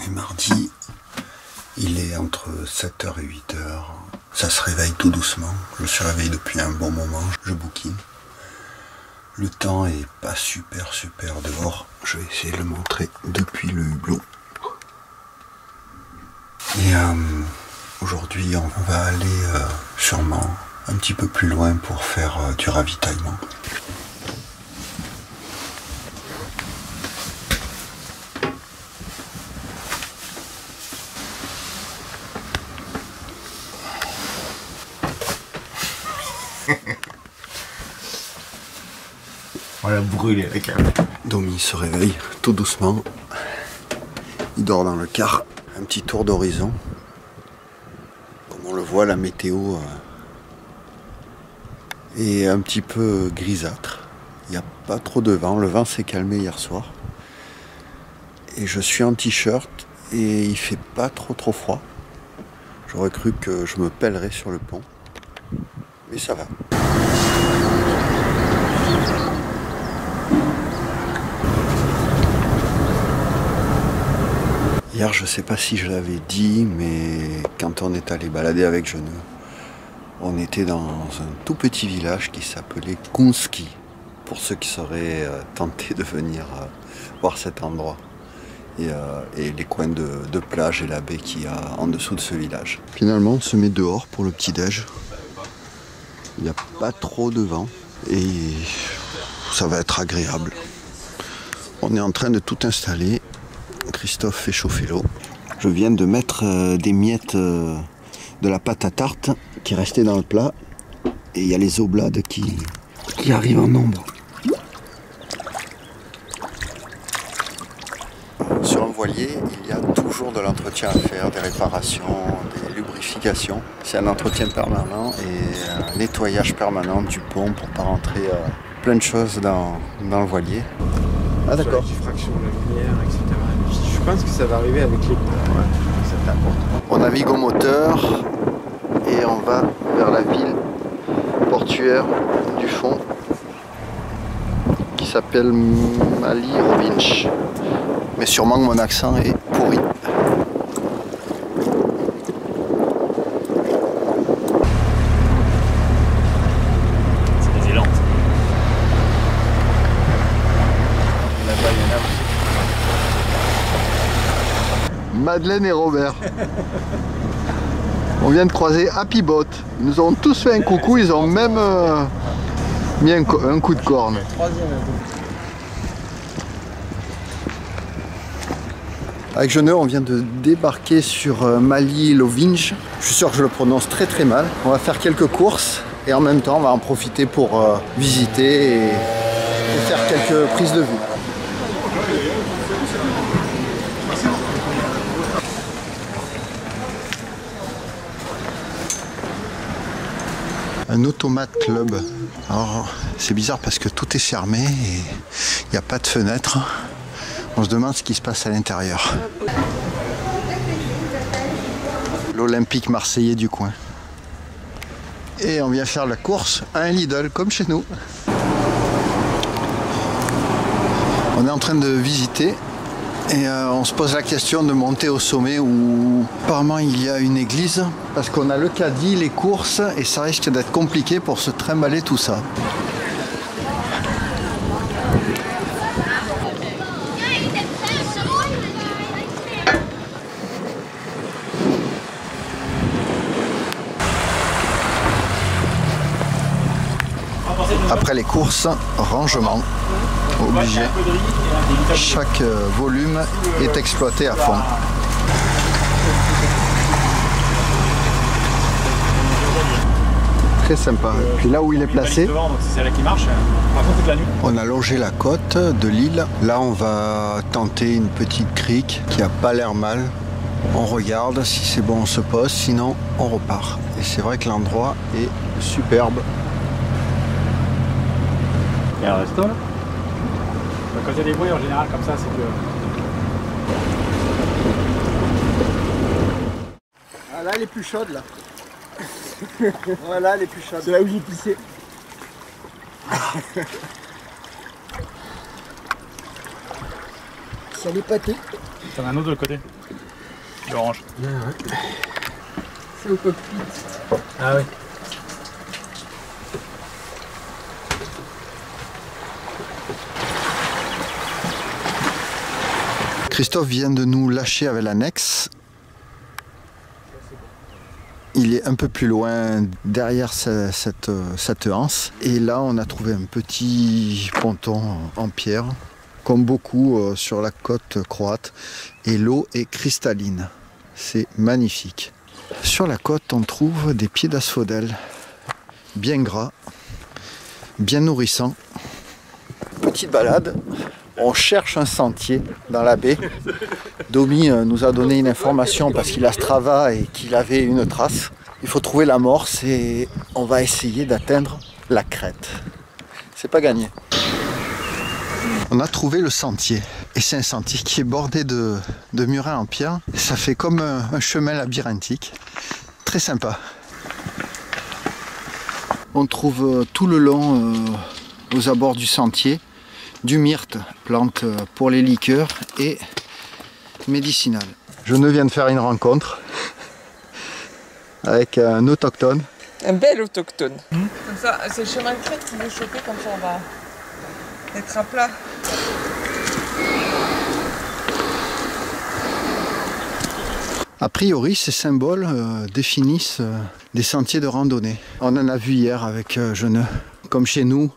est mardi, il est entre 7h et 8h, ça se réveille tout doucement, je suis réveillé depuis un bon moment, je bouquine. Le temps est pas super dehors, je vais essayer de le montrer depuis le hublot. Et aujourd'hui on va aller sûrement un petit peu plus loin pour faire du ravitaillement. On l'a brûlé avec un... Domi se réveille tout doucement. Il dort dans le car. Un petit tour d'horizon. Comme on le voit, la météo est un petit peu grisâtre. Il n'y a pas trop de vent. Le vent s'est calmé hier soir. Et je suis en t-shirt et il fait pas trop froid. J'aurais cru que je me pèlerais sur le pont. Mais ça va. Hier, je ne sais pas si je l'avais dit, mais quand on est allé balader avec Geneux, on était dans un tout petit village qui s'appelait Kounski, pour ceux qui seraient tentés de venir voir cet endroit. Et les coins de plage et la baie qu'il y a en dessous de ce village. Finalement, on se met dehors pour le petit-déj. Il n'y a pas trop de vent et ça va être agréable. On est en train de tout installer. Christophe fait chauffer l'eau. Je viens de mettre des miettes de la pâte à tarte qui restait dans le plat. Et il y a les oblades qui arrivent en nombre. Sur un voilier, il y a toujours de l'entretien à faire, des réparations, des lubrifications. C'est un entretien permanent et un nettoyage permanent du pont pour ne pas rentrer plein de choses dans le voilier. Ah d'accord. Diffraction de la lumière, etc. Je pense que ça va arriver avec les... Ouais, c'est important. On navigue au moteur et on va vers la ville portuaire du fond qui s'appelle Mali-Rovinj. Mais sûrement que mon accent est pourri. C'est des élans. Là-bas, il y en a. Madeleine et Robert. On vient de croiser Happy Boat. Ils nous ont tous fait un coucou, ils ont même mis un coup de corne. Avec Geneux, on vient de débarquer sur Mali-Rovinj. Je suis sûr que je le prononce très mal. On va faire quelques courses et en même temps, on va en profiter pour visiter et faire quelques prises de vue. Un automate club. Alors c'est bizarre parce que tout est fermé et il n'y a pas de fenêtre. On se demande ce qui se passe à l'intérieur. L'Olympique marseillais du coin. Et on vient faire la course à un Lidl comme chez nous. On est en train de visiter. Et on se pose la question de monter au sommet où apparemment il y a une église parce qu'on a le caddie, les courses et ça risque d'être compliqué pour se trimballer tout ça. Après les courses, rangement. Obligé. Chaque volume est exploité à fond. Très sympa. Puis là où il est placé, on a longé la côte de l'île. Là on va tenter une petite crique qui a pas l'air mal. On regarde, si c'est bon on se pose, sinon on repart. Et c'est vrai que l'endroit est superbe. Il y a un resto là. Quand il y a des bruits en général comme ça, c'est que... Ah là elle est plus chaude là. Voilà elle est plus chaude. C'est là où j'ai pissé. Ça l'est pâté. T'en as un autre de l'autre côté. L'orange. Ah ouais. C'est au cockpit. Ah oui. Christophe vient de nous lâcher avec l'annexe. Il est un peu plus loin derrière cette anse. Et là, on a trouvé un petit ponton en pierre, comme beaucoup sur la côte croate. Et l'eau est cristalline. C'est magnifique. Sur la côte, on trouve des pieds d'asphodèle, bien gras, bien nourrissants. Petite balade. On cherche un sentier dans la baie. Domi nous a donné une information parce qu'il a Strava et qu'il avait une trace. Il faut trouver l'amorce et on va essayer d'atteindre la crête. C'est pas gagné. On a trouvé le sentier. Et c'est un sentier qui est bordé de murets en pierre. Ça fait comme un chemin labyrinthique. Très sympa. On trouve tout le long aux abords du sentier du myrte, plante pour les liqueurs et médicinale. Je ne viens de faire une rencontre avec un autochtone. Un bel autochtone. Comme ça, c'est le chemin de crête qui veut choper, comme ça on va être à plat. A priori, ces symboles définissent des sentiers de randonnée. On en a vu hier avec Jeuneux. Comme chez nous,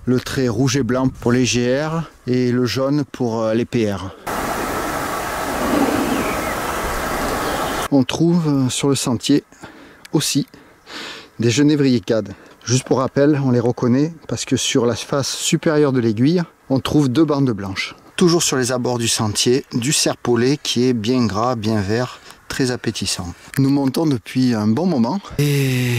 le trait rouge et blanc pour les GR et le jaune pour les PR. On trouve sur le sentier aussi des genévriers cades. Juste pour rappel, on les reconnaît parce que sur la face supérieure de l'aiguille, on trouve deux bandes blanches. Toujours sur les abords du sentier, du serpolet qui est bien gras, bien vert, très appétissant. Nous montons depuis un bon moment et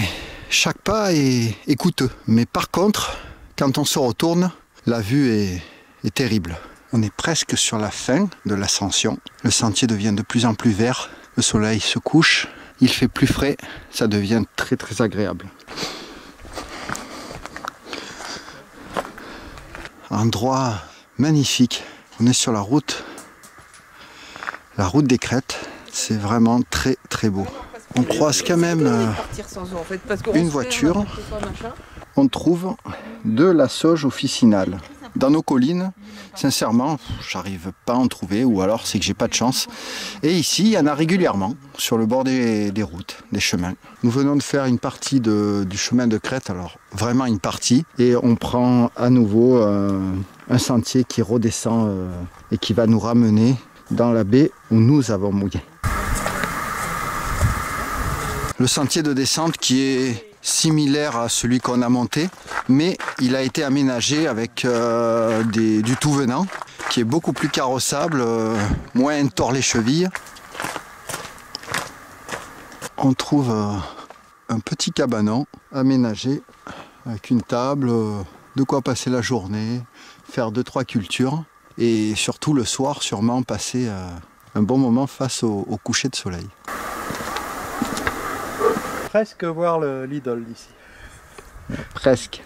chaque pas est coûteux. Mais par contre, quand on se retourne, la vue est terrible. On est presque sur la fin de l'ascension. Le sentier devient de plus en plus vert. Le soleil se couche. Il fait plus frais. Ça devient très très agréable. Endroit magnifique. On est sur la route des crêtes. C'est vraiment très très beau. On croise quand même une voiture. On trouve de la sauge officinale. Dans nos collines, sincèrement, j'arrive pas à en trouver, ou alors c'est que j'ai pas de chance. Et ici, il y en a régulièrement, sur le bord des routes, des chemins. Nous venons de faire une partie du chemin de crête, alors vraiment une partie, et on prend à nouveau un sentier qui redescend et qui va nous ramener dans la baie où nous avons mouillé. Le sentier de descente qui est similaire à celui qu'on a monté, mais il a été aménagé avec du tout venant, qui est beaucoup plus carrossable, moins tord les chevilles. On trouve un petit cabanon aménagé avec une table, de quoi passer la journée, faire 2-3 cultures et surtout le soir sûrement passer un bon moment face au coucher de soleil. Presque voir l'idole d'ici. Presque.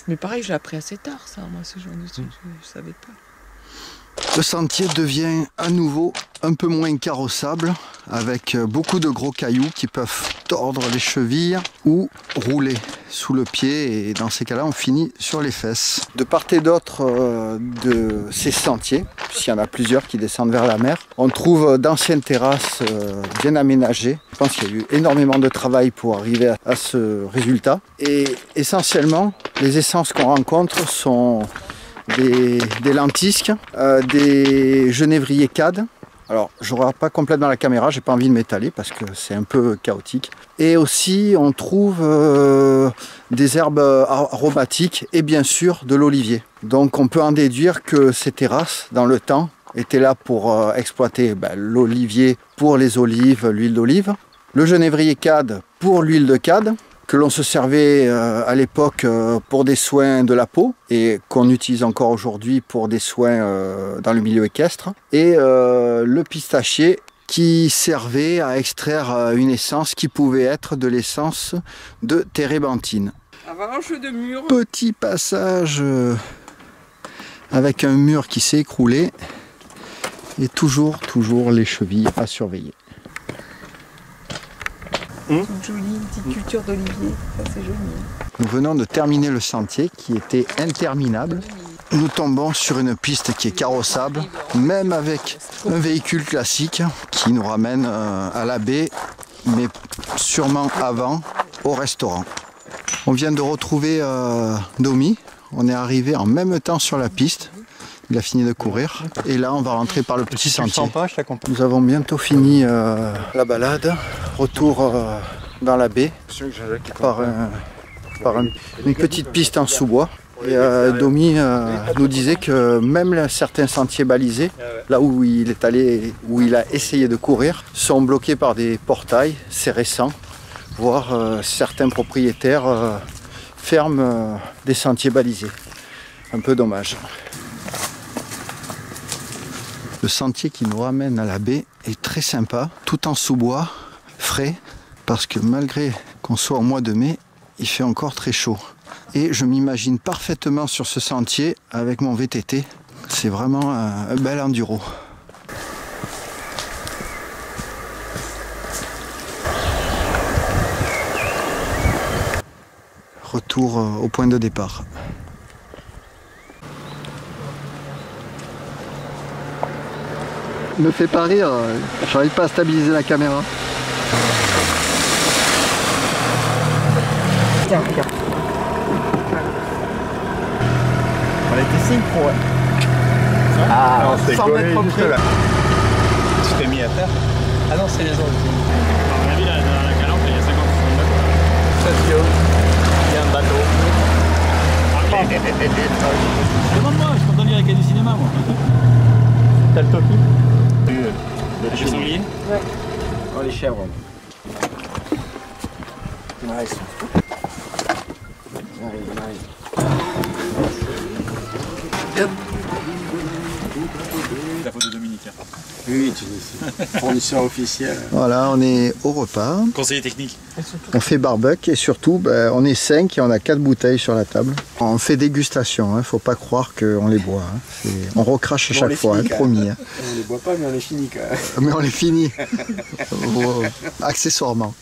Mais pareil, je l'ai appris assez tard, ça, moi, ce genre de truc, je savais pas. Le sentier devient à nouveau un peu moins carrossable, avec beaucoup de gros cailloux qui peuvent tordre les chevilles ou rouler sous le pied, et dans ces cas-là, on finit sur les fesses. De part et d'autre de ces sentiers, puisqu'il y en a plusieurs qui descendent vers la mer, on trouve d'anciennes terrasses bien aménagées. Je pense qu'il y a eu énormément de travail pour arriver à ce résultat. Et essentiellement, les essences qu'on rencontre sont des lentisques, des genévriers cades. Alors, je ne regarde pas complètement la caméra, j'ai pas envie de m'étaler parce que c'est un peu chaotique. Et aussi, on trouve des herbes aromatiques et bien sûr de l'olivier. Donc, on peut en déduire que ces terrasses, dans le temps, étaient là pour exploiter l'olivier pour les olives, l'huile d'olive, le genévrier cade pour l'huile de cade, que l'on se servait à l'époque pour des soins de la peau et qu'on utilise encore aujourd'hui pour des soins dans le milieu équestre, et le pistachier qui servait à extraire une essence qui pouvait être de l'essence de térébenthine. Avalanche de mur. Petit passage avec un mur qui s'est écroulé. Et toujours les chevilles à surveiller. Toute jolie, une petite culture d'olivier, ça c'est joli. Nous venons de terminer le sentier qui était interminable. Nous tombons sur une piste qui est carrossable, même avec un véhicule classique qui nous ramène à la baie, mais sûrement avant au restaurant. On vient de retrouver Domi, on est arrivé en même temps sur la piste. Il a fini de courir et là on va rentrer par le petit sentier. Nous avons bientôt fini la balade. Retour dans la baie par une petite piste en sous-bois. Et Domi nous disait que même certains sentiers balisés, là où il est allé, où il a essayé de courir, sont bloqués par des portails. C'est récent, voire certains propriétaires ferment des sentiers balisés. Un peu dommage. Le sentier qui nous ramène à la baie est très sympa, tout en sous-bois, frais, parce que malgré qu'on soit au mois de mai, il fait encore très chaud. Et je m'imagine parfaitement sur ce sentier avec mon VTT. C'est vraiment un bel enduro. Retour au point de départ. Me fais pas rire, j'arrive pas à stabiliser la caméra. Tiens, regarde. On était 5 pro. Ah, on s'est collé juste là. Tu t'es mis à terre? Ah non, c'est les autres. À mon avis, là, dans la calandre, il y a 50 bateaux. Ça se dit, il y a un bateau. Demande-moi, je peux te dire avec du cinéma, moi. T'as le topi? Les sangliers? Ouais. Oh, les chèvres. Nice. La photo de Dominique. Oui, tu dis. Fournisseur officiel. Voilà, on est au repas. Conseiller technique. On fait barbecue et surtout, on est 5 et on a 4 bouteilles sur la table. On fait dégustation, faut pas croire qu'on les boit. On recrache à chaque fois, promis. On les boit pas, mais on les finit quand même. Mais on les finit, accessoirement.